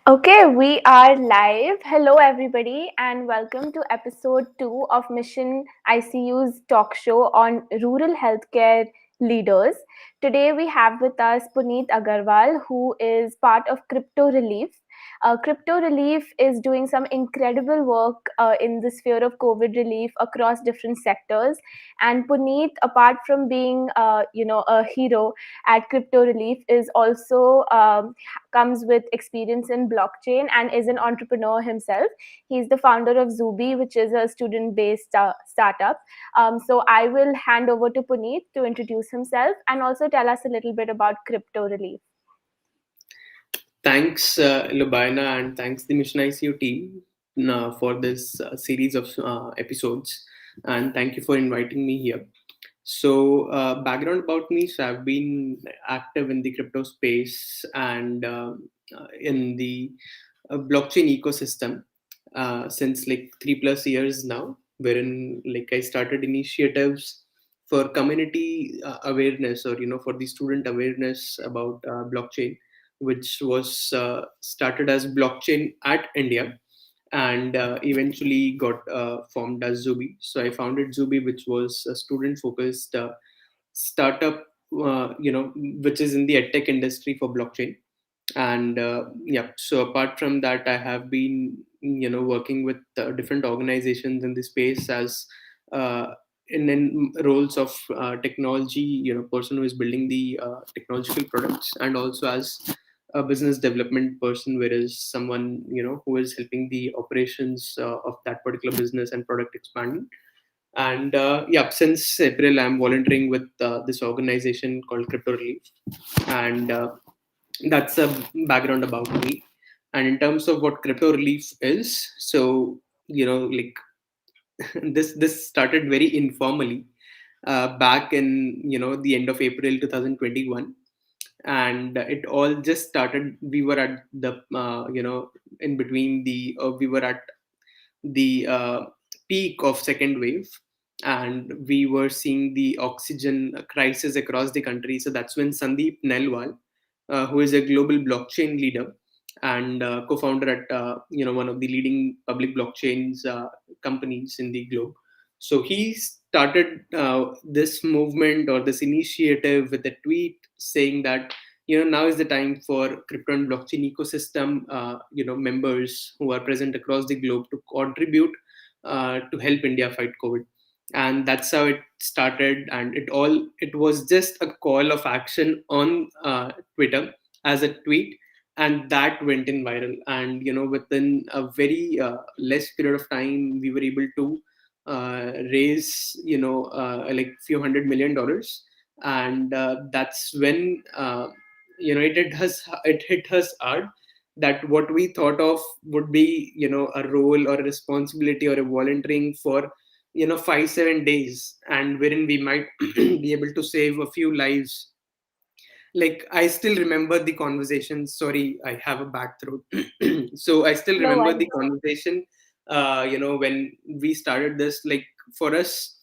Okay, we are live. Hello, everybody, and welcome to episode 2 of Mission ICU's talk show on rural healthcare leaders. Today, we have with us Punit Agarwal, who is part of Crypto Relief. Crypto Relief is doing some incredible work in the sphere of COVID relief across different sectors. And Puneet, apart from being, a hero at Crypto Relief, is also comes with experience in blockchain and is an entrepreneur himself. He's the founder of Zubi, which is a student based startup. So I will hand over to Puneet to introduce himself and also tell us a little bit about Crypto Relief. Thanks, Lubaina, and thanks the Mission ICU team for this series of episodes. And thank you for inviting me here. So, background about me: so I've been active in the crypto space and in the blockchain ecosystem since like 3+ years now. Wherein like I started initiatives for community awareness, or for the student awareness about blockchain, which was started as blockchain at India and eventually got formed as Zubi. So I founded Zubi, which was a student-focused startup, which is in the edtech industry for blockchain. And yeah, so apart from that, I have been working with different organizations in the space as uh, in roles of technology, person who is building the technological products, and also as a business development person, whereas someone who is helping the operations of that particular business and product expanding. And yeah, since April, I'm volunteering with this organization called Crypto Relief, and that's a background about me. And in terms of what Crypto Relief is, so like this started very informally back in the end of April 2021, and it all just started. We were at the in between the we were at the peak of second wave, and we were seeing the oxygen crisis across the country. So that's when Sandeep Nelwal, who is a global blockchain leader and co-founder at one of the leading public blockchains companies in the globe. So he started this movement or this initiative with a tweet saying that now is the time for crypto and blockchain ecosystem members who are present across the globe to contribute to help India fight COVID. And that's how it started. And it was just a call of action on Twitter as a tweet, and that went in viral. And within a very less period of time, we were able to raise like few $100 million. And that's when it hit us hard, that what we thought of would be a role or a responsibility or a volunteering for 5-7 days, and wherein we might be able to save a few lives. Like, I still remember the conversation. Sorry, I have a bad throat. So I still No remember worries. the conversation when we started this. Like, for us,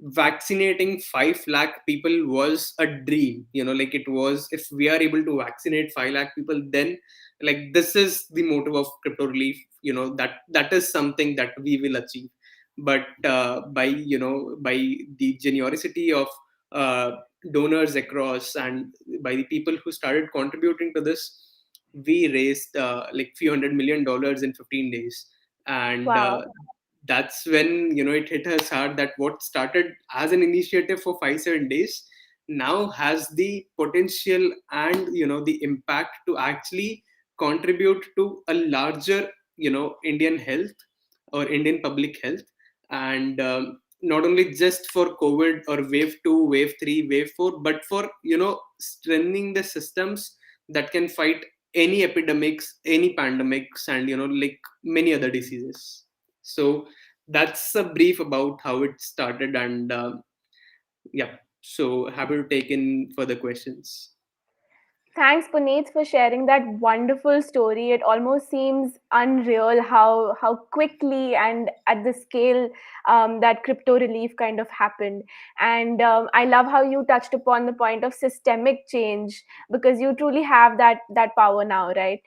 vaccinating 5 lakh people was a dream. Like, it was, if we are able to vaccinate 5 lakh people, then like this is the motive of Crypto Relief. That is something that we will achieve. But by the generosity of uh, donors across, and by the people who started contributing to this, we raised like few $100 million in 15 days. And Wow. that's when it hit us hard, that what started as an initiative for 5-7 days now has the potential and the impact to actually contribute to a larger Indian health or Indian public health. And not only just for COVID or wave 2, wave 3, wave 4, but for strengthening the systems that can fight any epidemics, any pandemics, and like many other diseases. So that's a brief about how it started. And yeah, so happy to take in further questions. Thanks, Puneet, for sharing that wonderful story. It almost seems unreal how quickly and at the scale that crypto relief kind of happened. And I love how you touched upon the point of systemic change, because you truly have that power now, right?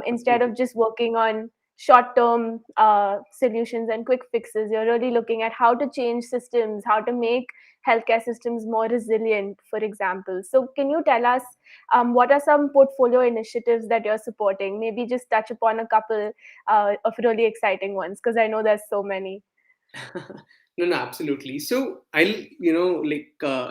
Instead of Absolutely. just working on short-term solutions and quick fixes, you're really looking at how to change systems, how to make healthcare systems more resilient, for example. So, can you tell us? What are some portfolio initiatives that you're supporting? Maybe just touch upon a couple of really exciting ones, because I know there's so many. No, no, absolutely. So I'll,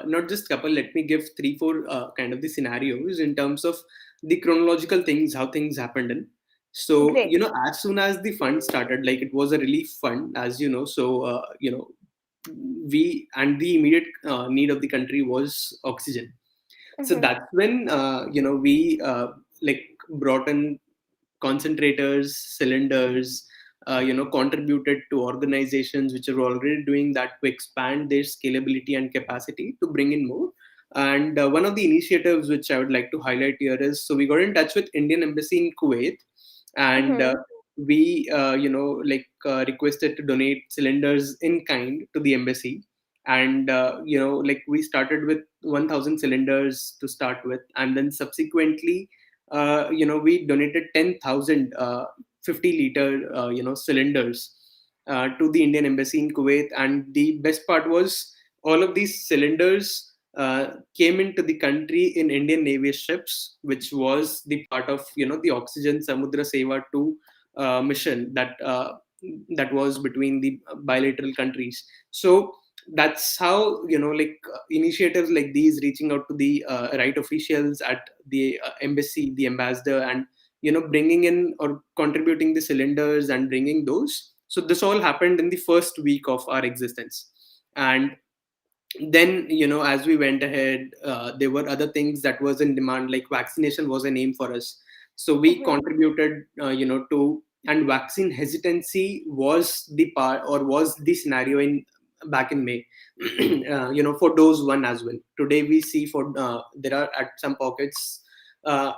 not just couple, let me give three, four kind of the scenarios in terms of the chronological things, how things happened in. So, Great. as soon as the fund started, like it was a relief fund, as you know, so, we, and the immediate need of the country was oxygen. So Mm-hmm. that's when, we like brought in concentrators, cylinders, contributed to organizations which are already doing that to expand their scalability and capacity to bring in more. And one of the initiatives which I would like to highlight here is, so we got in touch with Indian Embassy in Kuwait, and Mm-hmm. we, requested to donate cylinders in kind to the embassy. And we started with 1,000 cylinders to start with, and then subsequently we donated 10,000 50-liter cylinders to the Indian Embassy in Kuwait. And the best part was, all of these cylinders came into the country in Indian Navy ships, which was the part of the Oxygen Samudra Seva 2 mission that was between the bilateral countries. So that's how initiatives like these, reaching out to the right officials at the embassy, the ambassador, and bringing in or contributing the cylinders and bringing those. So this all happened in the first week of our existence. And then, as we went ahead, there were other things that was in demand, like vaccination was a name for us. So we Mm-hmm. contributed to, and vaccine hesitancy was the part, or was the scenario in back in May. For dose one as well. Today we see, for there are at some pockets, there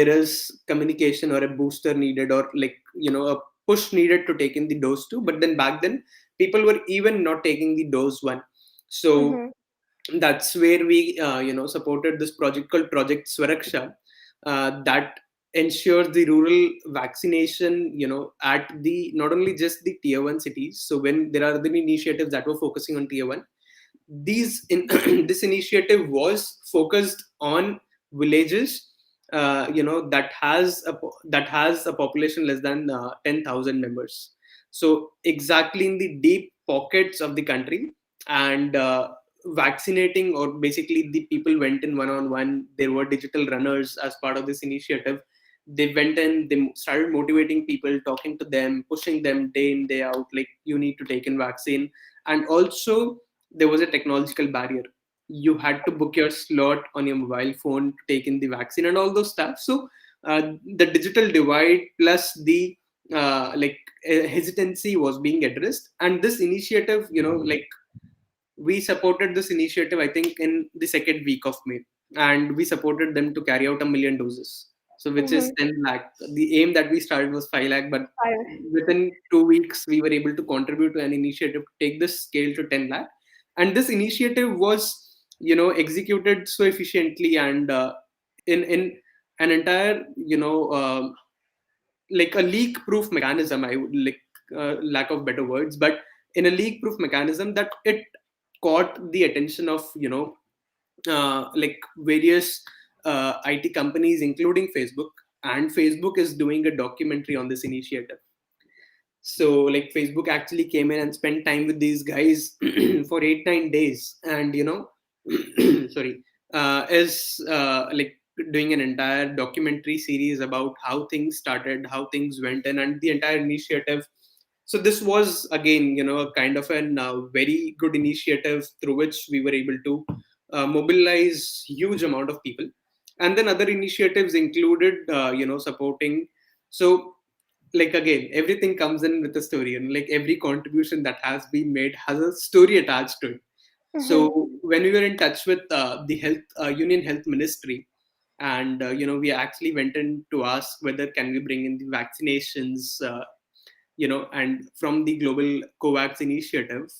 is communication or a booster needed, or a push needed to take in the dose two. But then back then, people were even not taking the dose one. So Mm-hmm. that's where we supported this project called Project Swaraksha, that ensures the rural vaccination, at the, not only just the tier 1 cities. So when there are the initiatives that were focusing on tier 1, these in this initiative was focused on villages, that has a population less than 10,000 members. So exactly in the deep pockets of the country. And vaccinating, or basically the people went in one on one. There were digital runners as part of this initiative. They went in, they started motivating people, talking to them, pushing them day in day out, like, you need to take in vaccine. And also, there was a technological barrier. You had to book your slot on your mobile phone to take in the vaccine and all those stuff. So the digital divide plus the hesitancy was being addressed. And this initiative, we supported this initiative, I think, in the second week of May. And we supported them to carry out 1 million doses. So which Mm-hmm. is 10 lakh. The aim that we started was 5 lakh, but Fine. within 2 weeks, we were able to contribute to an initiative to take this scale to 10 lakh. And this initiative was, executed so efficiently, and in an entire, like a leak proof mechanism, I would like, lack of better words, but in a leak proof mechanism, that it caught the attention of, various IT companies, including Facebook. And Facebook is doing a documentary on this initiative. So like Facebook actually came in and spent time with these guys for 8 9 days. And sorry, is doing an entire documentary series about how things started, how things went in, and the entire initiative. So this was again, a kind of an very good initiative through which we were able to mobilize huge amount of people. And then other initiatives included, supporting. So like again, everything comes in with a story, and like every contribution that has been made has a story attached to it. Mm-hmm. So when we were in touch with the health union health ministry, and we actually went in to ask whether can we bring in the vaccinations, and from the global COVAX initiative,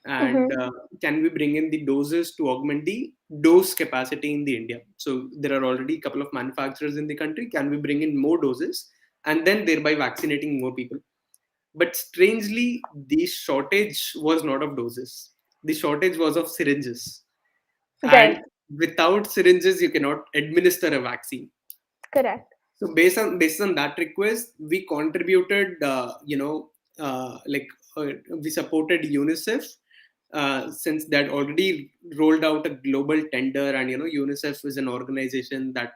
and Mm-hmm. can we bring in the doses to augment the dose capacity in the India? So there are already a couple of manufacturers in the country. Can we bring in more doses and then thereby vaccinating more people? But strangely, the shortage was not of doses. The shortage was of syringes. And Right. without syringes, you cannot administer a vaccine. Correct. So based on that request, we contributed, like we supported UNICEF, since they had already rolled out a global tender, and UNICEF is an organization that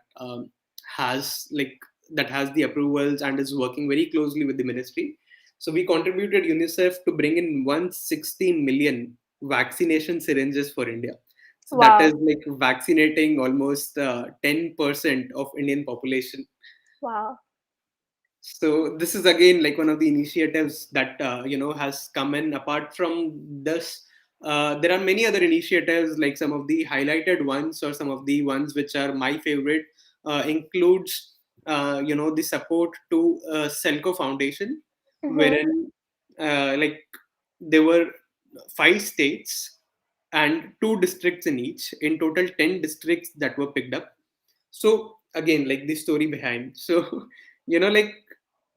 has like that has the approvals and is working very closely with the ministry. So we contributed UNICEF to bring in 160 million vaccination syringes for India. So that is Wow. like vaccinating almost 10% of Indian population. Wow. So this is again like one of the initiatives that has come in. Apart from this, there are many other initiatives, like some of the highlighted ones or some of the ones which are my favorite, includes the support to Selco Foundation, Mm-hmm. wherein like there were 5 states and 2 districts in each, in total 10 districts that were picked up. So again, like the story behind. So like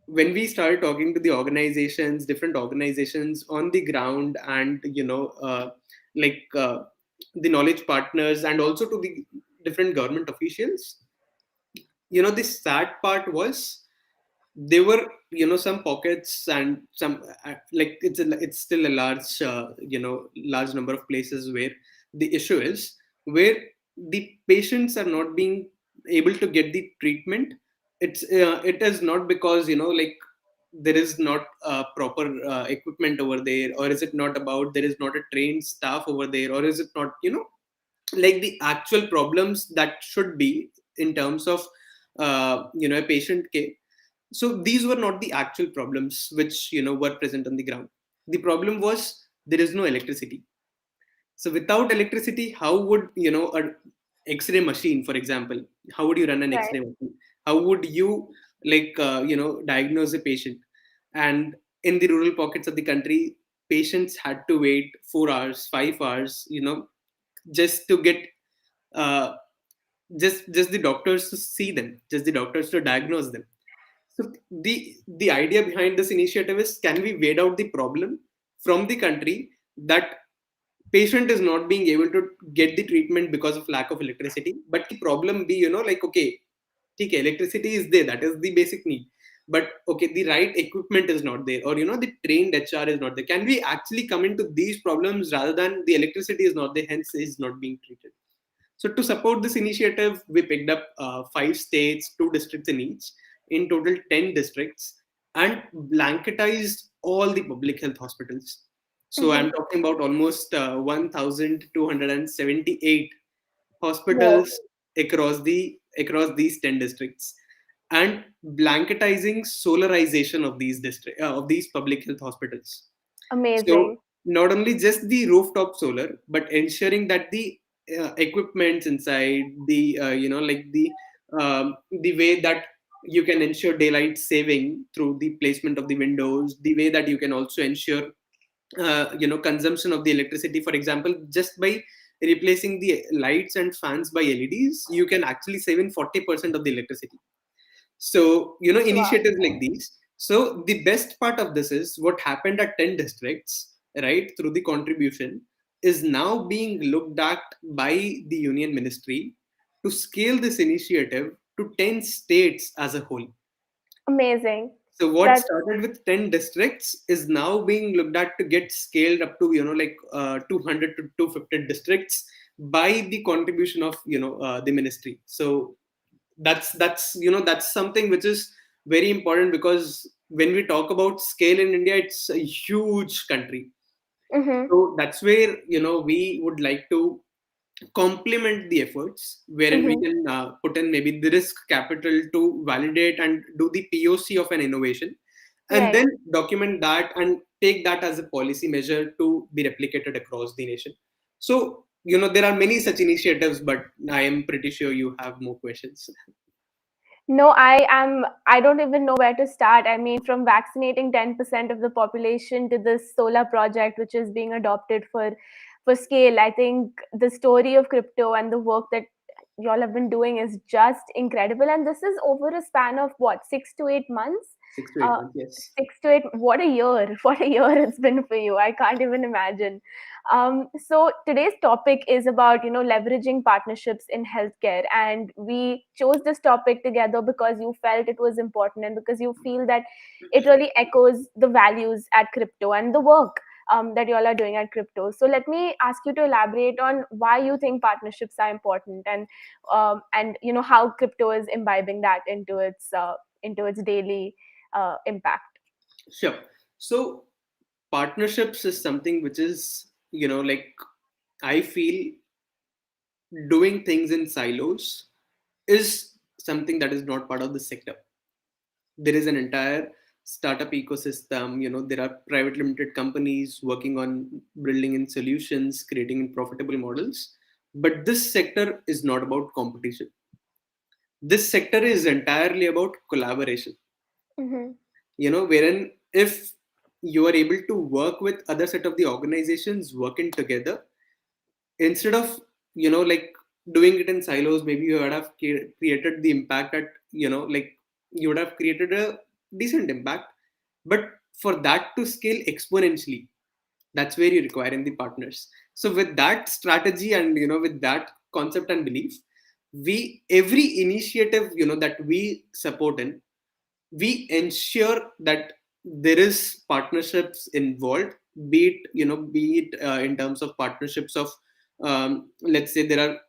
when we started talking to the organizations, different organizations on the ground, and like the knowledge partners, and also to the different government officials, the sad part was there were some pockets and some like it's still a large large number of places where the issue is, where the patients are not being able to get the treatment. It is not because like there is not proper equipment over there, or is it not about there is not a trained staff over there, or is it not like the actual problems that should be in terms of a patient care. So these were not the actual problems which were present on the ground. The problem was there is no electricity. So without electricity, how would a X-ray machine, for example, how would you run an Right. X-ray machine? How would you like diagnose a patient? And in the rural pockets of the country, patients had to wait 4 hours, 5 hours, just to get uh, just the doctors to see them, just the doctors to diagnose them. So the idea behind this initiative is, can we wait out the problem from the country, that patient is not being able to get the treatment because of lack of electricity, but the problem be like, okay, okay, electricity is there, that is the basic need, but okay, the right equipment is not there, or the trained HR is not there. Can we actually come into these problems rather than the electricity is not there, hence is not being treated? So to support this initiative, we picked up 5 states, 2 districts in each, in total 10 districts, and blanketized all the public health hospitals. So Mm-hmm. I'm talking about almost 1,278 Whoa. hospitals across these 10 districts, and blanketizing solarization of these public health hospitals. So Amazing. not only just the rooftop solar, but ensuring that the equipments inside, the like the way that you can ensure daylight saving through the placement of the windows, the way that you can also ensure consumption of the electricity. For example, just by replacing the lights and fans by LEDs, you can actually save in 40% of the electricity. So Wow. initiatives like these. So the best part of this is what happened at 10 districts, right, through the contribution, is now being looked at by the union ministry to scale this initiative to 10 states as a whole. Amazing. So what That's started with 10 districts is now being looked at to get scaled up to 200 to 250 districts by the contribution of the ministry. So that's something which is very important, because when we talk about scale in India, it's a huge country. mm-hmm. So that's where we would like to complement the efforts, wherein we Mm-hmm. can put in maybe the risk capital to validate and do the POC of an innovation, and Right. then document that and take that as a policy measure to be replicated across the nation. So, there are many such initiatives, but I am pretty sure you have more questions. No, I don't even know where to start. I mean, from vaccinating 10% of the population to this solar project, which is being adopted for scale. I think the story of crypto and the work that y'all have been doing is just incredible. And this is over a span of what, 6 to 8 months? Six to eight Uh, months, yes. 6 to 8. What a year! What a year it's been for you. I can't even imagine. So today's topic is about leveraging partnerships in healthcare, and we chose this topic together because you felt it was important and because you feel that it really echoes the values at crypto and the work that you all are doing at crypto. So let me ask you to elaborate on why you think partnerships are important, and how crypto is imbibing that into its daily impact. Sure. So, partnerships is something which is, like, I feel doing things in silos is something that is not part of the sector. There is an entire startup ecosystem. There are private limited companies working on building in solutions, creating in profitable models. But this sector is not about competition. This sector is entirely about collaboration. Mm-hmm. Wherein if you are able to work with other set of the organizations working together, instead of like doing it in silos, maybe you would have created the impact at like you would have created a decent impact, but for that to scale exponentially, that's where you require in the partners. So with that strategy and with that concept and belief, we every initiative that we support in, we ensure that there is partnerships involved, be it in terms of partnerships of, let's say, there are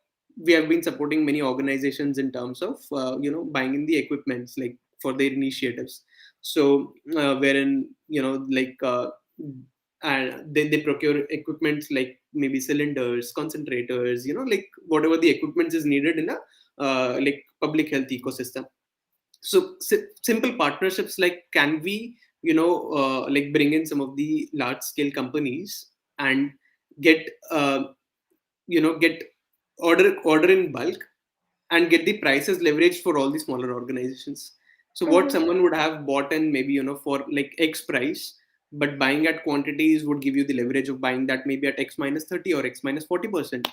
we have been supporting many organizations in terms of buying in the equipments like for their initiatives. So wherein like and they procure equipments like maybe cylinders, concentrators, like whatever the equipment is needed in a like public health ecosystem. So simple partnerships like, can we like bring in some of the large scale companies and get get order in bulk and get the prices leveraged for all the smaller organizations. So what Mm-hmm. someone would have bought in maybe for like X price, but buying at quantities would give you the leverage of buying that maybe at X minus 30 or X minus 40%.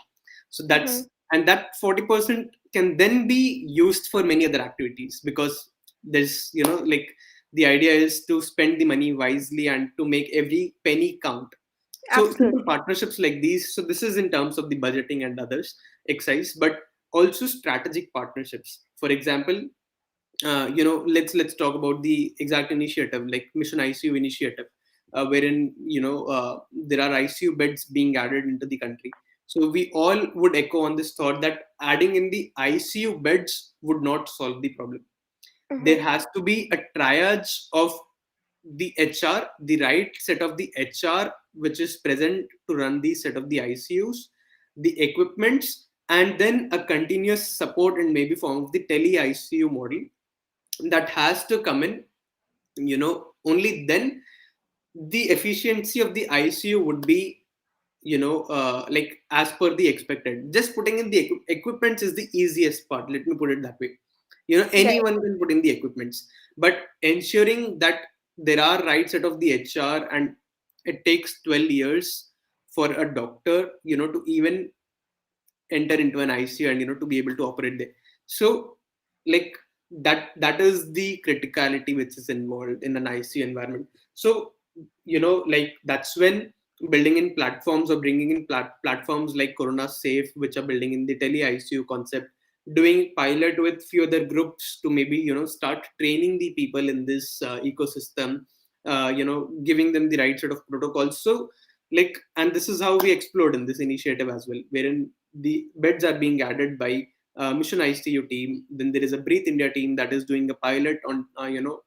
So Mm-hmm. that 40% can then be used for many other activities, because there's like the idea is to spend the money wisely and to make every penny count. So simple Absolutely. partnerships like these. So this is in terms of the budgeting and others exercise, but also strategic partnerships. For example, let's talk about the exact initiative like Mission ICU initiative, wherein there are ICU beds being added into the country. So we all would echo on this thought that adding in the ICU beds would not solve the problem. There Mm-hmm. has to be a triage of the HR, the right set of the HR which is present to run the set of the ICUs, the equipments, and then a continuous support and maybe form of the tele ICU model that has to come in. Only then the efficiency of the ICU would be like as per the expected. Just putting in the equipments is the easiest part, let me put it that way. Right. Anyone can put in the equipments, but ensuring that there are right set of the HR, and it takes 12 years for a doctor to even enter into an ICU and to be able to operate there. So like that is the criticality which is involved in an ICU environment. So like that's when building in platforms or bringing in platforms like Corona Safe, which are building in the tele ICU concept, doing pilot with few other groups to maybe start training the people in this ecosystem, giving them the right sort of protocols. So like, and this is how we explored in this initiative as well, wherein the beds are being added by Mission ICU team. Then there is a Breathe India team that is doing a pilot on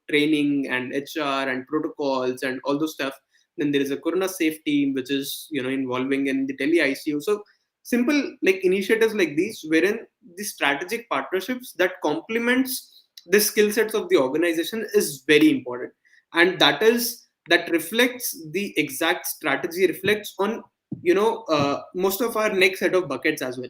training and HR and protocols and all those stuff. Then there is a Corona Safe team which is involving in the tele ICU. So simple like initiatives like these, wherein the strategic partnerships that complements the skill sets of the organization is very important, and that reflects the exact strategy reflects on most of our next set of buckets as well,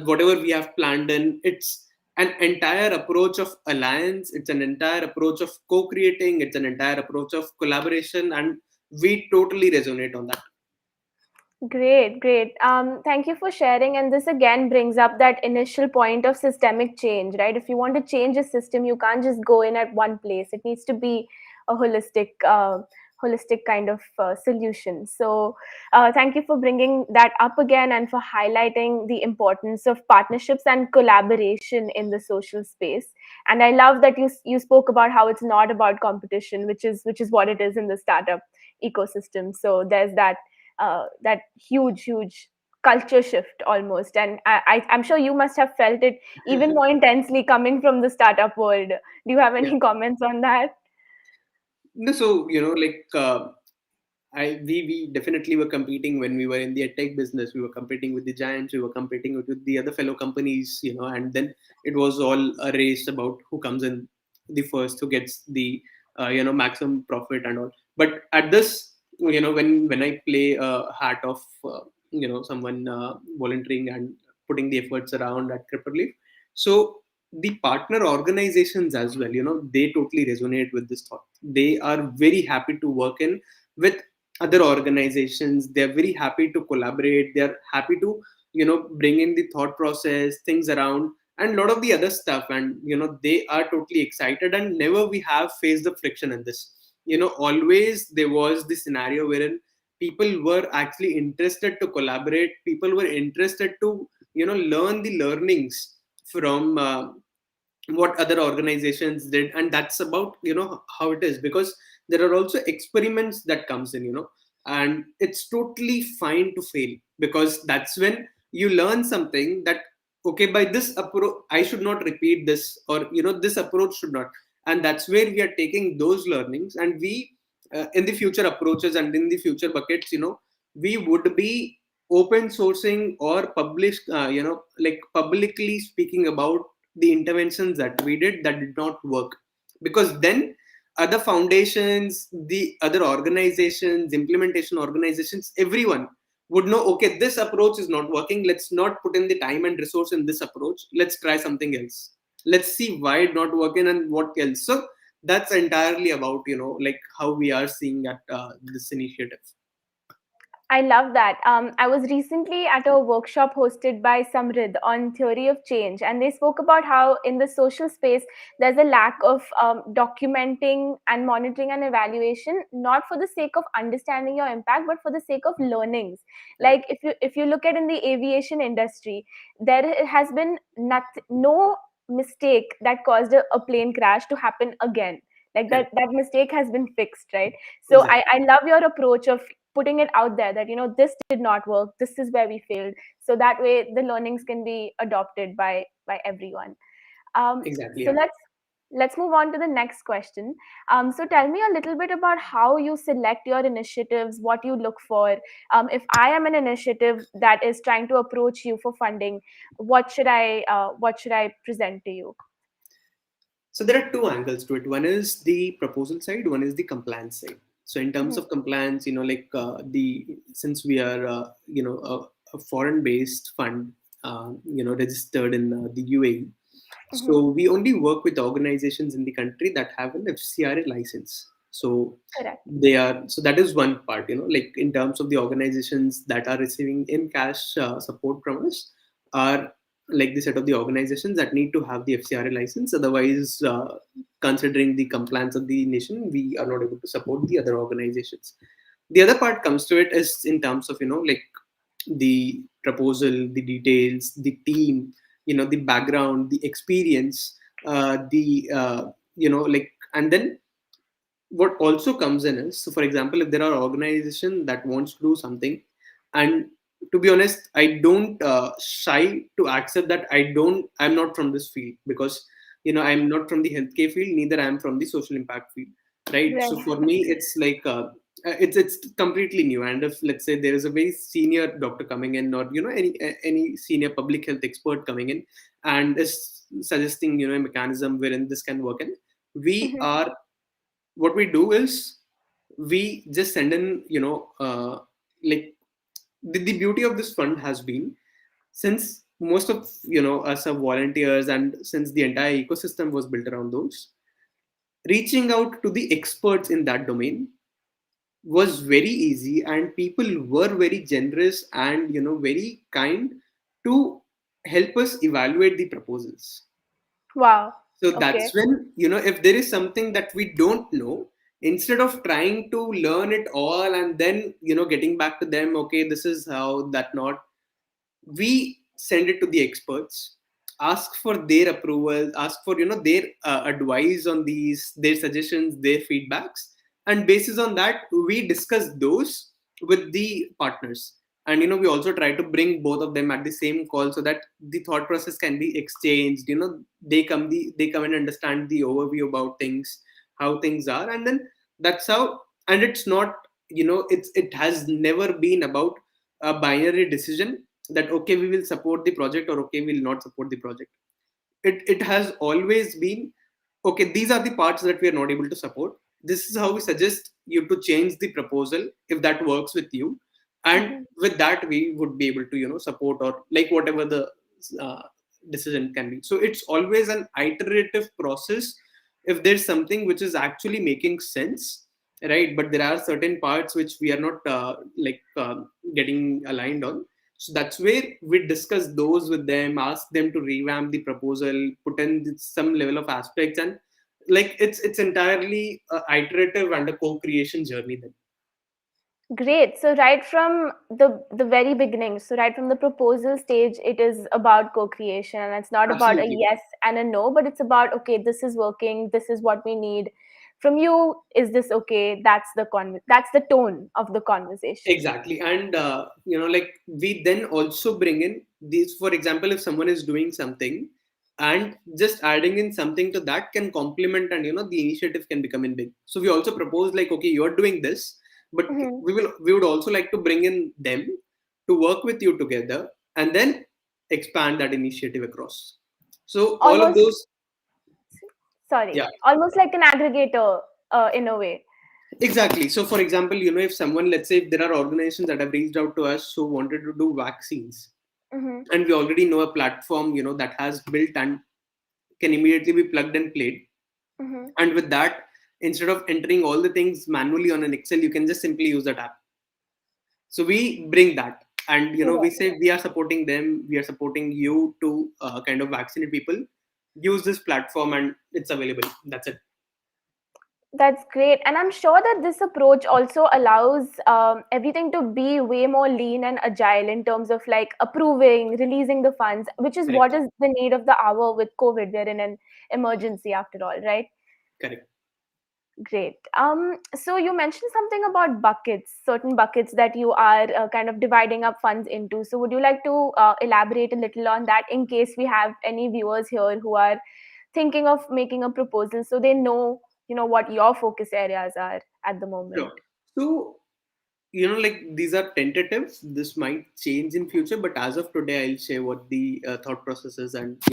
whatever we have planned in, it's an entire approach of alliance, it's an entire approach of co-creating, it's an entire approach of collaboration, and we totally resonate on that. Great, great. Thank you for sharing. And this again brings up that initial point of systemic change, right? If you want to change a system, you can't just go in at one place. It needs to be a holistic kind of solution. So, thank you for bringing that up again and for highlighting the importance of partnerships and collaboration in the social space. And I love that you spoke about how it's not about competition, which is what it is in the startup ecosystem. So there's that huge culture shift almost, and I'm sure you must have felt it even more intensely coming from the startup world. Do you have Yeah. any comments on that? No, so we definitely were competing when we were in the tech business. We were competing with the giants. We were competing with the other fellow companies, and then it was all a race about who comes in the first, who gets the maximum profit and all. But at this, when I play a hat of someone volunteering and putting the efforts around at Cripple Leaf, so the partner organizations as well, they totally resonate with this thought. They are very happy to work in with other organizations. They're very happy to collaborate. They're happy to bring in the thought process, things around, and a lot of the other stuff. And they are totally excited, and never we have faced the friction in this. Always there was the scenario wherein people were actually interested to collaborate. People were interested to learn the learnings from what other organizations did. And that's about how it is, because there are also experiments that comes in, and it's totally fine to fail, because that's when you learn something that, okay, by this approach I should not repeat this, or this approach should not. And that's where we are taking those learnings, and we in the future approaches and in the future buckets, we would be open sourcing or publish like publicly speaking about the interventions that we did that did not work. Because then other foundations, the other organizations, implementation organizations, everyone would know, okay, this approach is not working, let's not put in the time and resource in this approach, let's try something else, let's see why it not working and what else. So that's entirely about like how we are seeing at this initiative. I love that. I was recently at a workshop hosted by Samrid on theory of change, and they spoke about how in the social space there's a lack of documenting and monitoring and evaluation, not for the sake of understanding your impact, but for the sake of learnings. Correct. Like if you look at in the aviation industry, there has been no mistake that caused a plane crash to happen again. Like Correct. that mistake has been fixed, right? So Exactly. I love your approach of putting it out there that this did not work, this is where we failed, so that way the learnings can be adopted by everyone. Exactly. So Yeah. let's move on to the next question. So tell me a little bit about how you select your initiatives, what you look for. If I am an initiative that is trying to approach you for funding, what should I present to you? So there are two angles to it. One is the proposal side, one is the compliance side. So in terms Mhm. of compliance, like the since we are a foreign-based fund, registered in the UAE, Mhm. so we only work with organizations in the country that have an FCRA license. So Correct. that is one part. Like in terms of the organizations that are receiving in cash support from us, are like the set of the organizations that need to have the FCRA license. Otherwise, considering the compliance of the nation, we are not able to support the other organizations. The other part comes to it is in terms of like the proposal, the details, the team, the background, the experience, the like, and then what also comes in is, so for example, if there are organization that wants to do something, and to be honest, I don't shy to accept that I'm not from this field, because I'm not from the healthcare field, neither I'm from the social impact field, right? So Right. for me it's like it's completely new. And if, let's say, there is a very senior doctor coming in, or any senior public health expert coming in and is suggesting a mechanism wherein this can work in, we Mhm. are what we do is we just send in like the beauty of this fund has been, since most of us are volunteers, and since the entire ecosystem was built around those, reaching out to the experts in that domain was very easy, and people were very generous and very kind to help us evaluate the proposals. Wow. So Okay. that's when, if there is something that we don't know, instead of trying to learn it all and then getting back to them, okay, this is how, that not, we send it to the experts, ask for their approval, ask for their advice on these, their suggestions, their feedbacks, and basis on that we discuss those with the partners. And we also try to bring both of them at the same call, so that the thought process can be exchanged. They come and understand the overview about things, how things are, and then that's how. And it's not, it has never been about a binary decision that okay, we will support the project, or okay, we will not support the project. It has always been, okay, these are the parts that we are not able to support, this is how we suggest you to change the proposal if that works with you, and Mhm. with that we would be able to support, or like whatever the uh, decision can be. So it's always an iterative process. If there's something which is actually making sense, right, but there are certain parts which we are not getting aligned on, so that's where we discuss those with them, ask them to revamp the proposal, put in some level of aspects, and like it's entirely iterative and a co-creation journey then. Great. So right from the very beginning, so right from the proposal stage, it is about co-creation, and it's not about a Absolutely. yes and a no, but it's about, okay, this is working, this is what we need from you. Is this okay? That's the tone of the conversation. Exactly. And like we then also bring in these, for example, if someone is doing something and just adding in something to that can complement, and the initiative can become in big. So we also propose like, okay, you're doing this, but Hmm. we would also like to bring in them to work with you together, and then expand that initiative across. So all of Almost, those. sorry, Yeah. almost like an aggregator, in a way. Exactly. So, for example, if someone, let's say, if there are organizations that have reached out to us who wanted to do vaccines, Mm-hmm. and we already know a platform, that has built and can immediately be plugged and played. Mm-hmm. And with that, instead of entering all the things manually on an Excel, you can just simply use that app. So we bring that, and we Right. say we are supporting them, we are supporting you to kind of vaccinate people. Use this platform, and it's available. That's it. That's great. And I'm sure that this approach also allows everything to be way more lean and agile in terms of like approving, releasing the funds, which is what Correct. is the need of the hour with COVID. We're in an emergency after all, right? Correct. Great. So you mentioned something about buckets, certain buckets that you are kind of dividing up funds into. So would you like to elaborate a little on that in case we have any viewers here who are thinking of making a proposal so they know, what your focus areas are at the Sure. moment? So like these are tentative, this might change in future, but as of today I'll share what the thought process is. And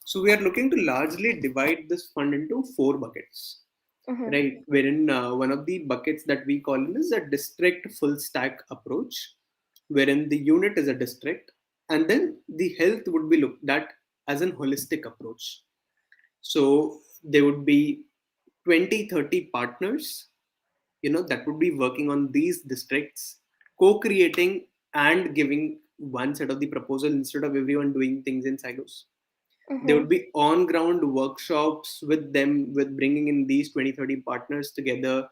so we are looking to largely divide this fund into four buckets, Mm-hmm. right, wherein one of the buckets that we call is a district full stack approach, wherein the unit is a district, and then the health would be looked at as an holistic approach. So there would be 20-30 partners that would be working on these districts, co-creating and giving one set of the proposal instead of everyone doing things in silos. There Mm-hmm. would be on ground workshops with them, with bringing in these 20-30 partners together.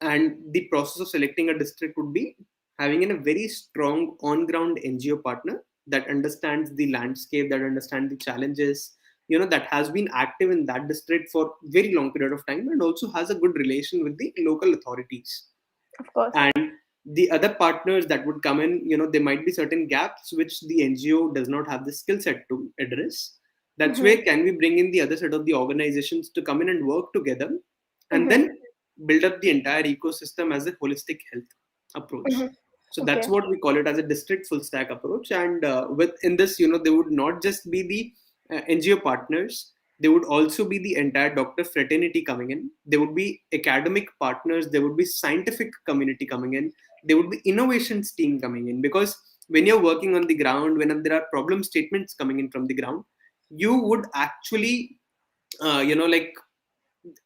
And the process of selecting a district would be having in a very strong on ground NGO partner that understands the landscape, that understands the challenges, that has been active in that district for very long period of time, and also has a good relation with the local authorities. Of course. And the other partners that would come in, there might be certain gaps which the NGO does not have the skill set to address. That's Mm-hmm. where can we bring in the other set of the organizations to come in and work together, and Mm-hmm. then build up the entire ecosystem as a holistic health approach. Mm-hmm. So that's Okay. what we call it as a district full stack approach. And within this, there would not just be the NGO partners. There would also be the entire doctor fraternity coming in. There would be academic partners. There would be scientific community coming in. there would be innovations team coming in, because when you're working on the ground, when there are problem statements coming in from the ground, you would actually like,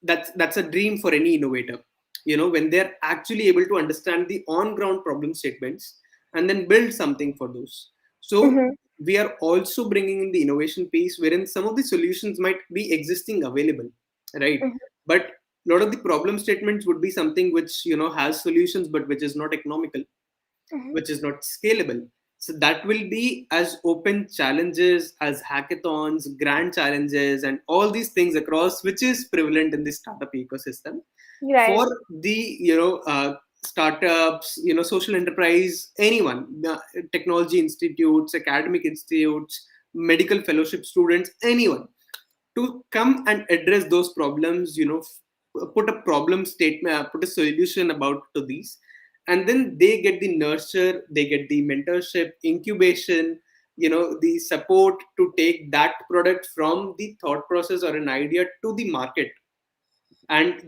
that's a dream for any innovator, when they're actually able to understand the on ground problem statements and then build something for those. So Mm-hmm. we are also bringing in the innovation piece, wherein some of the solutions might be existing available, right? Mm-hmm. But a lot of the problem statements would be something which has solutions but which is not economical, Mm-hmm. which is not scalable. So that will be as open challenges as hackathons, grand challenges, and all these things across, which is prevalent in the startup ecosystem. For Right. the startups, social enterprise, anyone, technology institutes, academic institutes, medical fellowship students, anyone, to come and address those problems, put a problem statement, put a solution about to these, and then they get the nurture, they get the mentorship, incubation, the support to take that product from the thought process or an idea to the market, and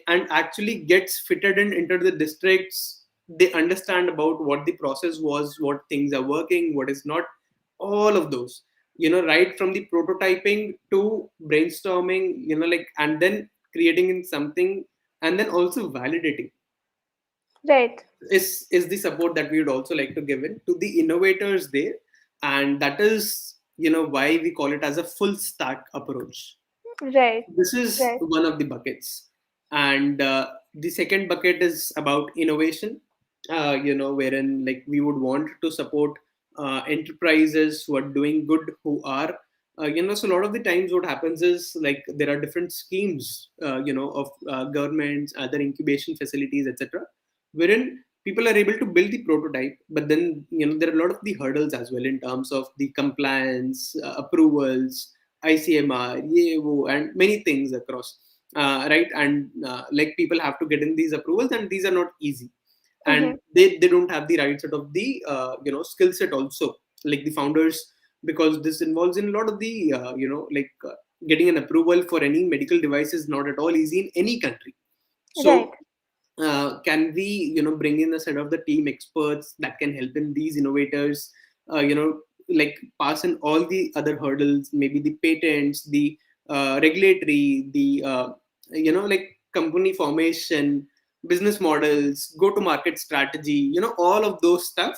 and actually gets fitted in into the districts. They understand about what the process was, what things are working, what is not, all of those, right from the prototyping to brainstorming, and then creating in something, and then also validating, Right. is the support that we would also like to give in to the innovators there. And that is why we call it as a full stack approach. Right. This is Right. one of the buckets. And the second bucket is about innovation, wherein like we would want to support enterprises who are doing good, who are so a lot of the times what happens is like there are different schemes, of governments, other incubation facilities, etc., wherein people are able to build the prototype, but then there are a lot of the hurdles as well in terms of the compliance, approvals, ICMR, EAO, and many things across, right? And like people have to get in these approvals, and these are not easy, Mm-hmm. and they don't have the right sort of the skill set also, like the founders, because this involves in a lot of the getting an approval for any medical device is not at all easy in any country. Right. So can we bring in a set of the team experts that can help in these innovators, like pass in all the other hurdles, maybe the patents, the regulatory, the like company formation, business models, go to market strategy, all of those stuff.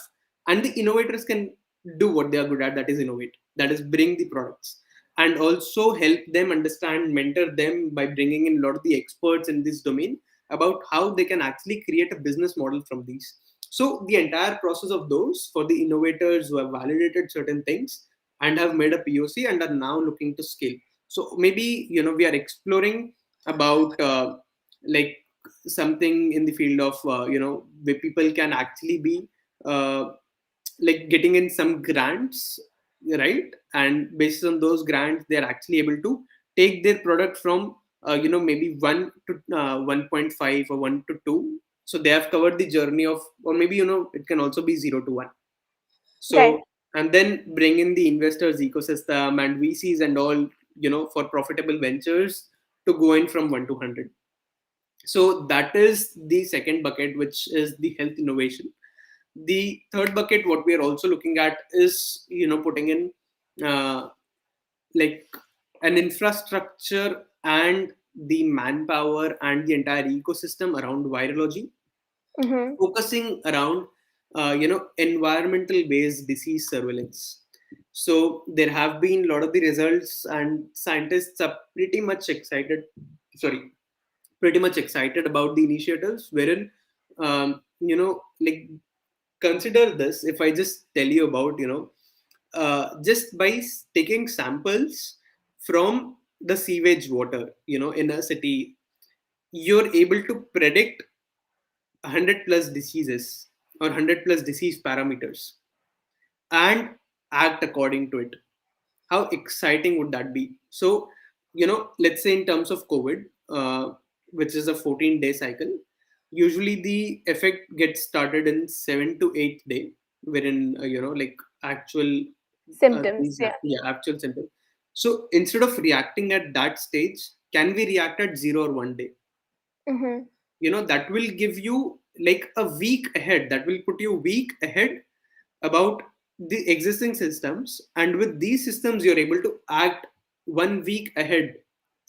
And the innovators can do what they are good at, that is innovate, that is bring the products, and also help them understand, mentor them by bringing in a lot of the experts in this domain about how they can actually create a business model from these. So the entire process of those for the innovators who have validated certain things and have made a POC and are now looking to scale. So maybe we are exploring about like something in the field of where people can actually be uh, like getting in some grants, right? And based on those grants, they're actually able to take their product from maybe 1 to 1.5 or 1 to 2. So they have covered the journey of, or maybe it can also be 0 to 1. Right. So, and then bring in the investors ecosystem and VCs and all, for profitable ventures to go in from 1 to 100. So that is the second bucket, which is the health innovation. The third bucket, what we are also looking at is putting in uh, like an infrastructure and the manpower and the entire ecosystem around virology, Mm-hmm. focusing around environmental based disease surveillance. So there have been a lot of the results, and scientists are sorry pretty much excited about the initiatives, wherein like consider this, if I just tell you about just by taking samples from the sewage water in a city, you're able to predict 100 plus diseases or 100 plus disease parameters and act according to it. How exciting would that be? So let's say in terms of COVID, which is a 14-day cycle, usually the effect gets started in 7 to 8th day, wherein like actual Symptoms. these Yeah. yeah, actual symptoms. So instead of reacting at that stage, can we react at 0 or 1 day? Mm-hmm. That will give you like a week ahead. That will put you week ahead about the existing systems, and with these systems you're able to act 1 week ahead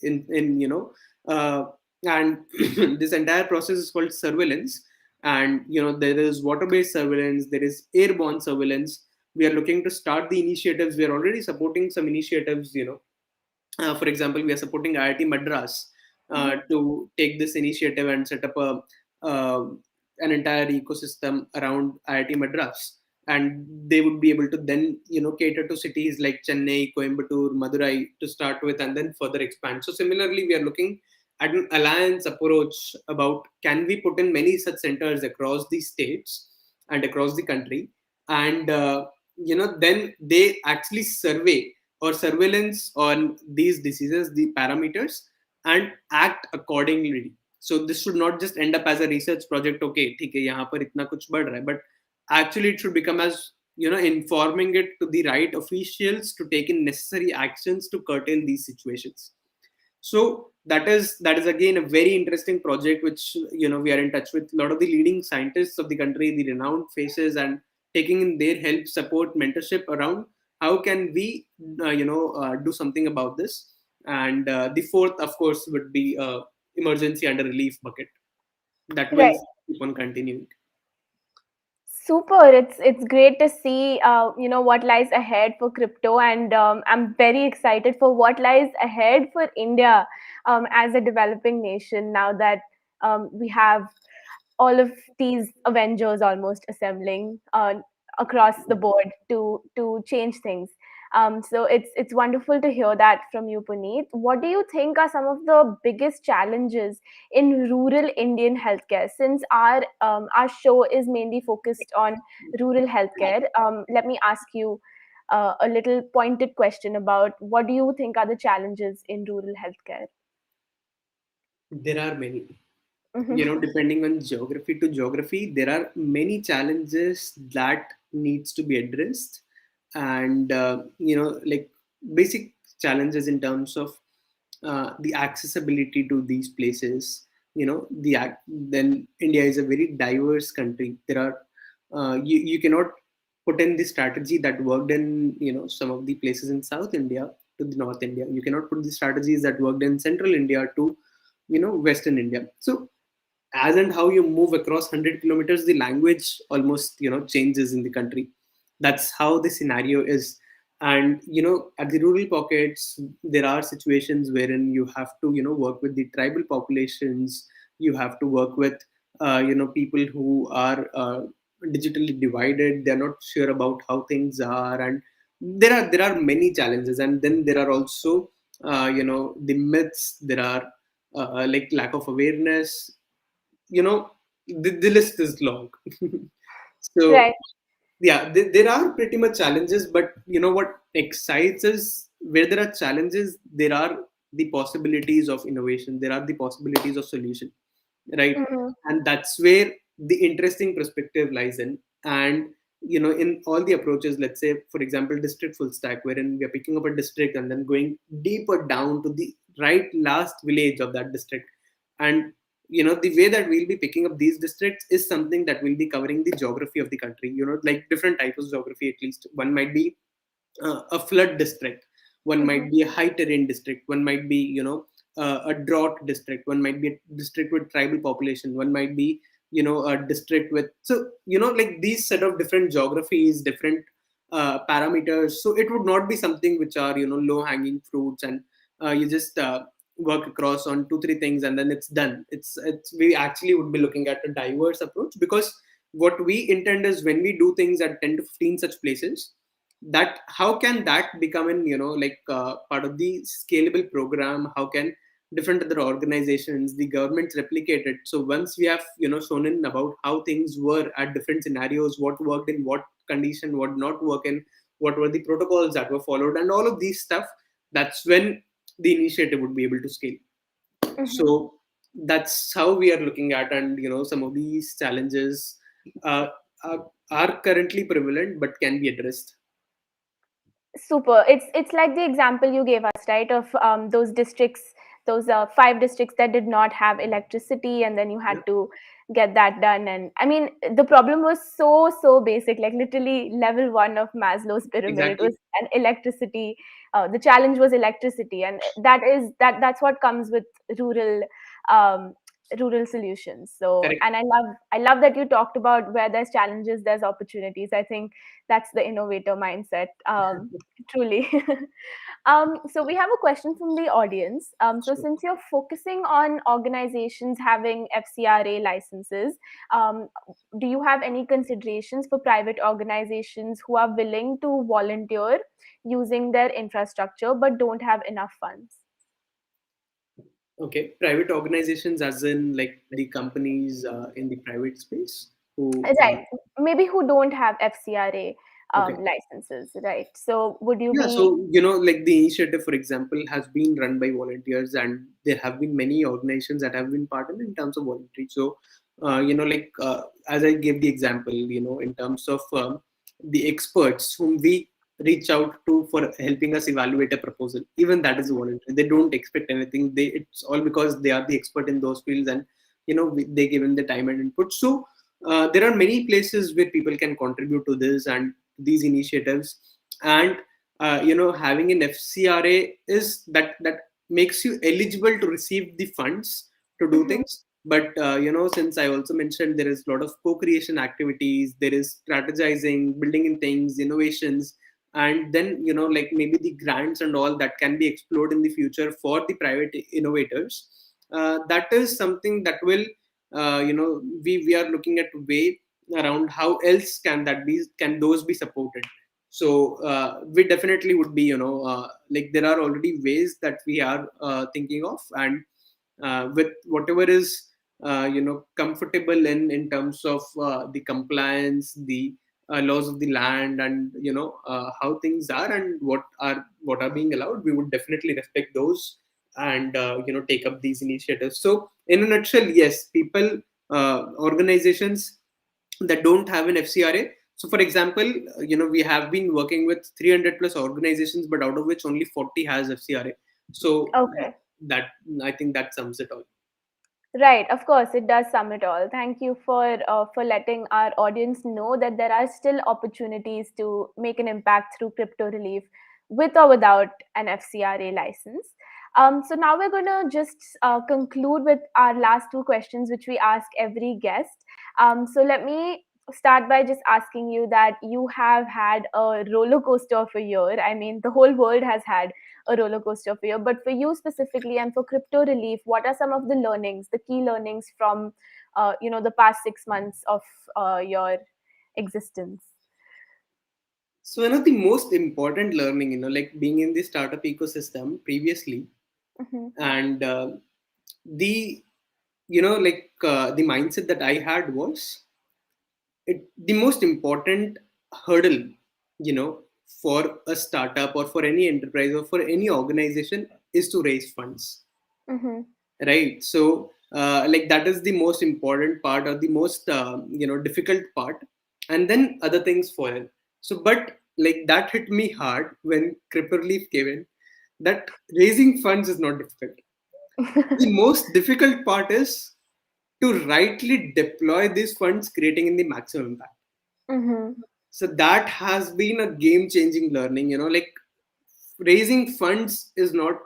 in and this entire process is called surveillance. And there is water based surveillance, there is airborne surveillance. We are looking to start the initiatives. We are already supporting some initiatives. For example, we are supporting IIT Madras Mm-hmm. to take this initiative and set up uh, an entire ecosystem around IIT Madras, and they would be able to then cater to cities like Chennai, Coimbatore, Madurai to start with, and then further expand. So similarly, we are looking at an alliance approach about can we put in many such centers across the states and across the country, and then they actually survey or surveillance on these diseases, the parameters, and act accordingly. So this should not just end up as a research project. Okay, ठीक है, यहाँ पर इतना कुछ बढ़ रहा है, but actually it should become as informing it to the right officials to take in necessary actions to curtail these situations. So that is again a very interesting project, which we are in touch with a lot of the leading scientists of the country, the renowned faces, and taking in their help, support, mentorship around how can we do something about this. And the fourth, of course, would be emergency and a relief bucket that will Right. keep on continuing. Super. It's great to see what lies ahead for crypto, and I'm very excited for what lies ahead for India as a developing nation. Now that we have all of these Avengers almost assembling across the board to change things. So it's wonderful to hear that from you, Puneet. What do you think are some of the biggest challenges in rural Indian healthcare? Since our show is mainly focused on rural healthcare, let me ask you a little pointed question about what do you think are the challenges in rural healthcare? There are many. Mm-hmm. Depending on geography to geography, there are many challenges that needs to be addressed. And like basic challenges in terms of the accessibility to these places. Then India is a very diverse country. There are you cannot put in the strategy that worked in some of the places in South India to the North India. You cannot put the strategies that worked in Central India to Western India. So as and how you move across 100 kilometers, the language almost changes in the country. That's how the scenario is. And at the rural pockets, there are situations wherein you have to work with the tribal populations. You have to work with people who are digitally divided. They're not sure about how things are, and there are many challenges. And then there are also the myths. There are like lack of awareness. The list is long. So Right. yeah, there are pretty much challenges, but what excites us, where there are challenges, there are the possibilities of innovation, there are the possibilities of solution, right? Mm-hmm. And that's where the interesting perspective lies in. And in all the approaches, let's say for example district full stack, wherein we are picking up a district and then going deeper down to the right last village of that district. And the way that we'll be picking up these districts is something that will be covering the geography of the country, like different types of geography. At least one might be a flood district, one Mm-hmm. might be a high terrain district, one might be a drought district, one might be a district with tribal population, one might be a district with, so like these set of different geographies, different parameters. So it would not be something which are low hanging fruits, and you just work across on 2 3 things and then it's done. It's we actually would be looking at a diverse approach, because what we intend is when we do things at 10 to 15 such places, that how can that become in like part of the scalable program? How can different other organizations, the governments replicate it? So once we have shown in about how things were at different scenarios, what worked in what condition, what not work in, what were the protocols that were followed, and all of these stuff, that's when the initiative would be able to scale. Mm-hmm. So that's how we are looking at. And some of these challenges uh, are currently prevalent but can be addressed. Super. It's like the example you gave us, right? Of those districts, those 5 districts that did not have electricity, and then you had Yeah. to get that done. And I mean, the problem was so basic, like literally level 1 of Maslow's pyramid. It Exactly. was an electricity. The challenge was electricity, and that's what comes with rural um, rural solutions. So, Correct. and I love that you talked about where there's challenges, there's opportunities. I think that's the innovator mindset, truly. So we have a question from the audience. So So, since you're focusing on organizations having FCRA licenses, um, do you have any considerations for private organizations who are willing to volunteer using their infrastructure but don't have enough funds? okay, private organizations, as in like the companies in the private space who. Right. Maybe who don't have FCRA Okay. licenses, right? So would you Yeah, be so like the initiative, for example, has been run by volunteers, and there have been many organizations that have been part in terms of voluntary. So, as I gave the example, in terms of the experts whom we reach out to for helping us evaluate a proposal, even that is voluntary. They don't expect anything. It's all because they are the expert in those fields, and they given the time and input. So, there are many places where people can contribute to this and these initiatives, and having an FCRA is that makes you eligible to receive the funds to do Mhm, things. But since I also mentioned, there is a lot of co-creation activities, there is strategizing, building in things, innovations, and then like maybe the grants and all that can be explored in the future for the private innovators. That is something that will we are looking at way around how else can those be supported. So we definitely would be like there are already ways that we are thinking of, and with whatever is comfortable in terms of the compliance, the laws of the land, and how things are and what are being allowed, we would definitely respect those, and take up these initiatives. So in a nutshell, yes, people, organizations that don't have an FCRA. So, for example, we have been working with 300 plus organizations, but out of which only 40 has FCRA. So, okay. that I think that sums it all. Right, of course, it does sum it all. Thank you for letting our audience know that there are still opportunities to make an impact through crypto relief, with or without an FCRA license. So now we're gonna just conclude with our last two questions, which we ask every guest. So let me start by just asking you that you have had a roller coaster of a year. I mean, the whole world has had a roller coaster of a year. But for you specifically and for crypto relief, what are some of the learnings, the key learnings from the past 6 months of your existence? So, one of the most important learning, like being in the startup ecosystem previously, Mm-hmm, and the, the mindset that I had was the most important hurdle, you know, for a startup or for any enterprise or for any organization is to raise funds, mm-hmm, right? So like that is the most important part or the most difficult part, and then other things follow. So but like that hit me hard when Cripper Leaf came in, that raising funds is not difficult. The most difficult part is to rightly deploy these funds, creating in the maximum impact. mm-hmm, So that has been a game changing learning, like raising funds is not,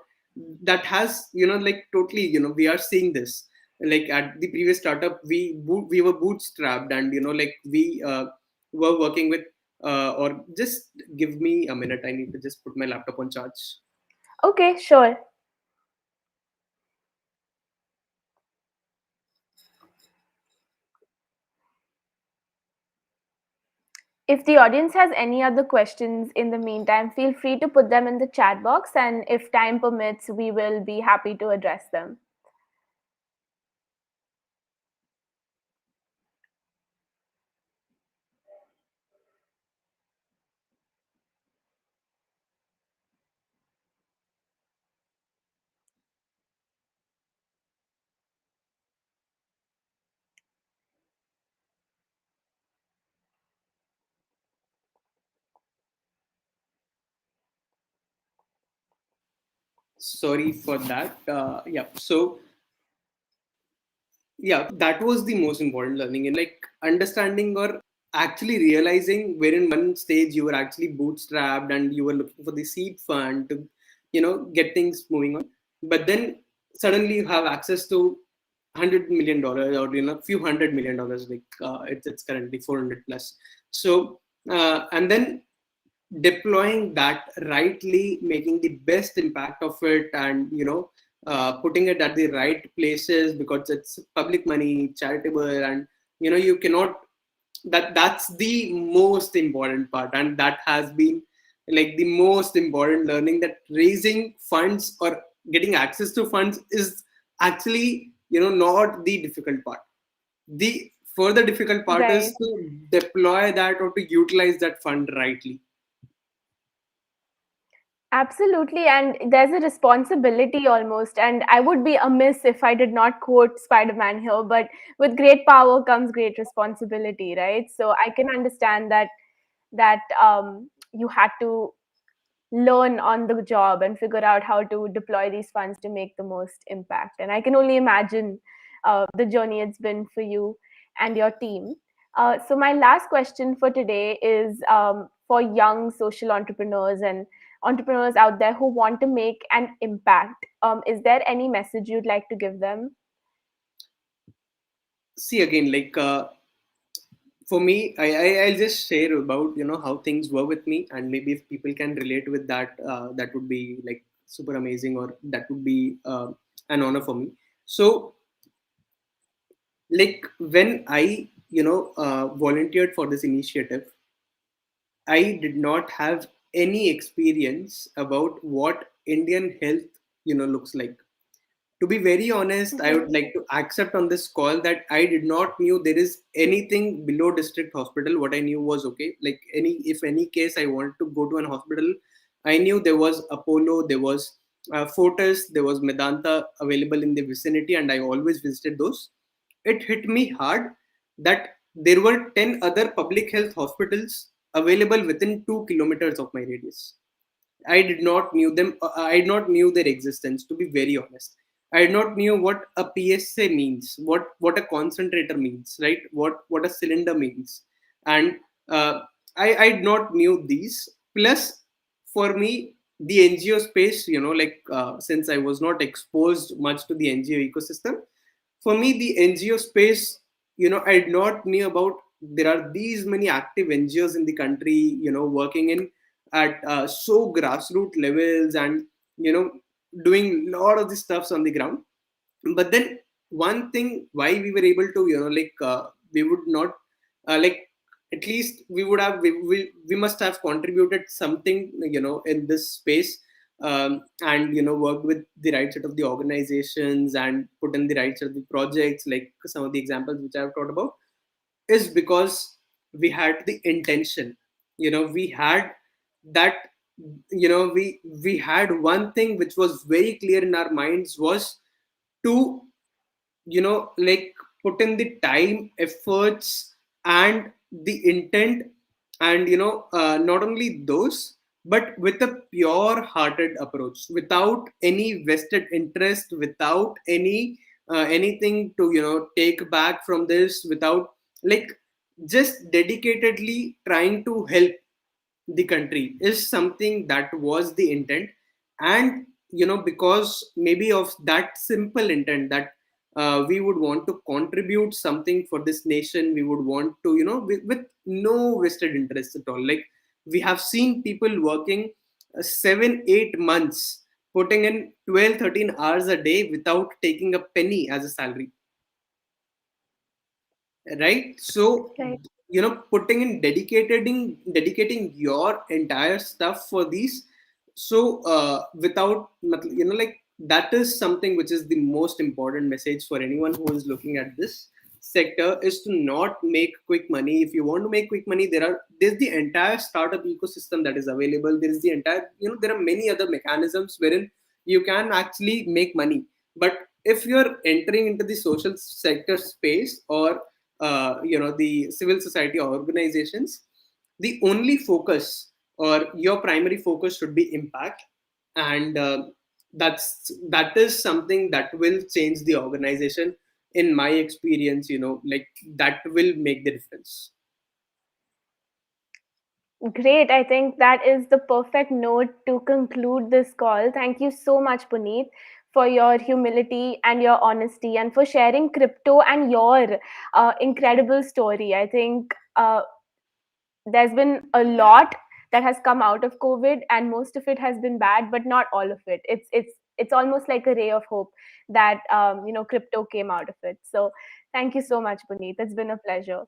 that has like totally, we are seeing this like at the previous startup, we were bootstrapped, and like we were working with or just give me a minute, I need to just put my laptop on charge. Okay, sure. If the audience has any other questions in the meantime, feel free to put them in the chat box, and if time permits, we will be happy to address them. Sorry for that. Yeah, so Yeah, that was the most important learning, in like understanding or actually realizing where in one stage you were actually bootstrapped and you were looking for the seed fund to get things moving on, but then suddenly you have access to $100 million, or few $100 million, like it's currently 400 plus. So and then deploying that rightly, making the best impact of it, and putting it at the right places, because it's public money, charitable, and you cannot, that's the most important part, and that has been like the most important learning, that raising funds or getting access to funds is actually not the difficult part. The further difficult part is Right. to deploy that or to utilize that fund rightly. Absolutely, and there's a responsibility almost. And I would be amiss if I did not quote Spider Man here, but with great power comes great responsibility, right? So I can understand that you had to learn on the job and figure out how to deploy these funds to make the most impact. And I can only imagine the journey it's been for you and your team. So, my last question for today is for young social entrepreneurs and entrepreneurs out there who want to make an impact. Is there any message you'd like to give them? See, again, like for me, I'll just share about how things were with me, and maybe if people can relate with that, that would be like super amazing, or that would be an honor for me. So, like when I volunteered for this initiative, I did not have any experience about what Indian health looks like. To be very honest, I would Mm-hmm. like to accept on this call that I did not knew there is anything below district hospital. What I knew was, okay, like any case I wanted to go to an hospital, I knew there was Apollo, there was Fortis, there was Medanta available in the vicinity, and I always visited those. It hit me hard that there were 10 other public health hospitals available within 2 kilometers of my radius. I did not knew them. I did not knew their existence. To be very honest, I did not knew what a PSA means, what a concentrator means, right? What a cylinder means, and I did not knew these. Plus, for me, the NGO space, like since I was not exposed much to the NGO ecosystem, for me the NGO space, I did not knew about there are these many active NGOs in the country, working in at so grassroots levels, and you know doing a lot of the stuffs on the ground. But then one thing why we were able to like we would not like at least we would have we must have contributed something in this space, and worked with the right set of the organizations and put in the right set of the projects, like some of the examples which I've talked about, is because we had the intention. We had that, we had one thing which was very clear in our minds, was to like put in the time, efforts, and the intent, and not only those, but with a pure hearted approach, without any vested interest, without anything to take back from this, without like just dedicatedly trying to help the country, is something that was the intent. And because maybe of that simple intent, that we would want to contribute something for this nation, we would want to with no vested interest at all. Like we have seen people working 7-8 months, putting in 12, 13 hours a day without taking a penny as a salary, right? So Right. putting in dedicating your entire stuff for these. So without like that is something which is the most important message for anyone who is looking at this sector, is to not make quick money. If you want to make quick money, there's the entire startup ecosystem that is available. There is the entire, there are many other mechanisms wherein you can actually make money. But if you're entering into the social sector space, or the civil society organizations, the only focus, or your primary focus, should be impact. And that is something that will change the organization, in my experience, like that will make the difference. Great. I think that is the perfect note to conclude this call. Thank you so much, Puneet, for your humility and your honesty and for sharing crypto and your incredible story. I think there's been a lot that has come out of COVID, and most of it has been bad, but not all of it. It's almost like a ray of hope that crypto came out of it. So thank you so much, Puneet. It's been a pleasure.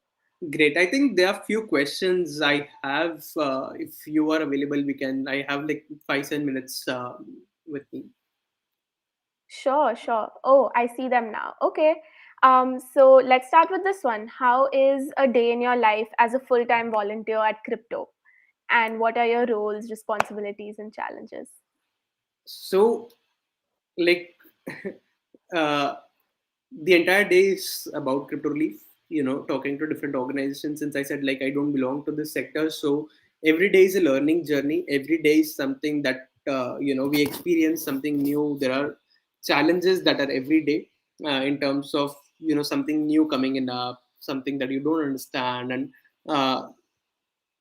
Great. I think there are few questions I have. If you are available, we can. I have like 5-7 minutes with me. Sure, sure. Oh, I see them now. Okay. So let's start with this one. How is a day in your life as a full-time volunteer at crypto? And what are your roles, responsibilities, and challenges? So, like, uh, the entire day is about crypto relief, talking to different organizations. Since I said, like, I don't belong to this sector, so every day is a learning journey. Every day is something that we experience something new. There are challenges that are every day, in terms of something new coming in up, something that you don't understand, and uh,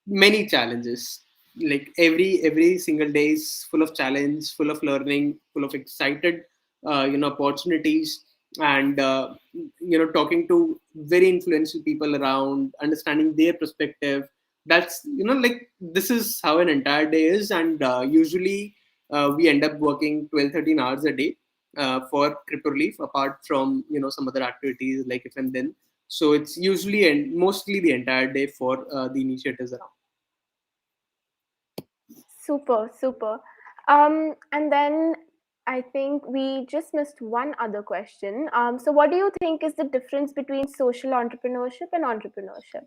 many challenges. Like every single day is full of challenge, full of learning, full of excited opportunities, and talking to very influential people around, understanding their perspective. That's like this is how an entire day is. And usually we end up working 12-13 hours a day for crypto relief, apart from some other activities like if and then. So it's usually and mostly the entire day for the initiatives around. Super, super. And then I think we just missed one other question. So what do you think is the difference between social entrepreneurship and entrepreneurship?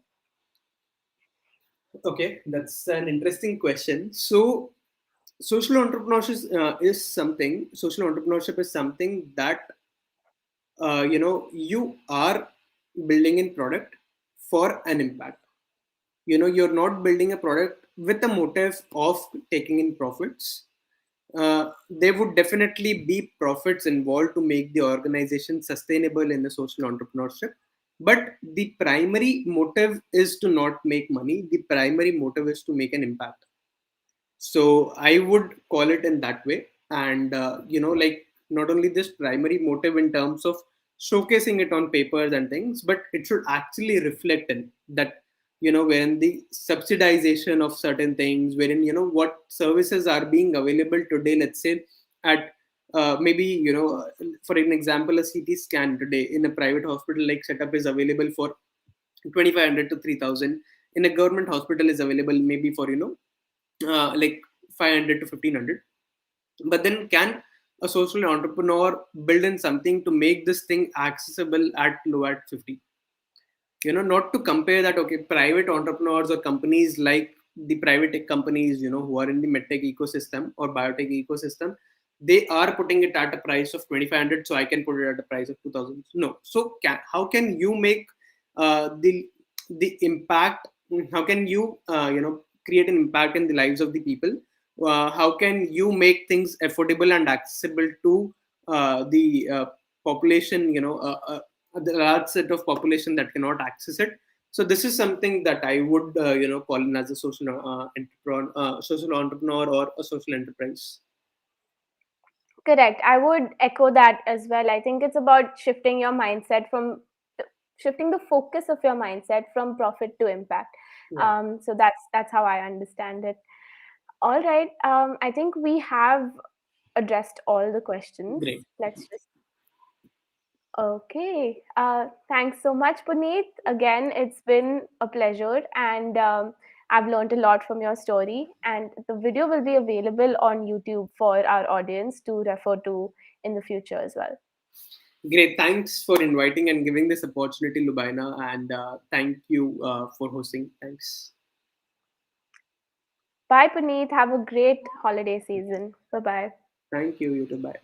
Okay, that's an interesting question. So, social entrepreneurship is something that you are building in product for an impact. You're not building a product with the motive of taking in profits. There would definitely be profits involved to make the organization sustainable in the social entrepreneurship. But the primary motive is to not make money. The primary motive is to make an impact. So I would call it in that way. And like, not only this primary motive in terms of showcasing it on papers and things, but it should actually reflect in that, wherein the subsidization of certain things, wherein what services are being available today, let's say at maybe for an example, a CT scan today in a private hospital like setup is available for 2500 to 3000. In a government hospital is available maybe for like 500 to 1500. But then, can a social entrepreneur build in something to make this thing accessible at low at 50? Not to compare that. Okay, private entrepreneurs or companies like the private tech companies, who are in the medtech ecosystem or biotech ecosystem, they are putting it at a price of 2500, so I can put it at a price of 2000. No. So how can you make the impact? How can you create an impact in the lives of the people? How can you make things affordable and accessible to the population, the large set of population that cannot access it? So this is something that I would call in as a social entrepreneur or a social enterprise. Correct. I would echo that as well. I think it's about shifting the focus of your mindset from profit to impact. Yeah, So that's how I understand it. All right. I think we have addressed all the questions. great. Let's just Okay. Thanks so much, Puneet. Again, it's been a pleasure, and I've learned a lot from your story. And the video will be available on YouTube for our audience to refer to in the future as well. Great. Thanks for inviting and giving this opportunity, Lubaina, and thank you for hosting. Thanks. Bye, Puneet. Have a great holiday season. Bye bye. Thank you. You too. Bye.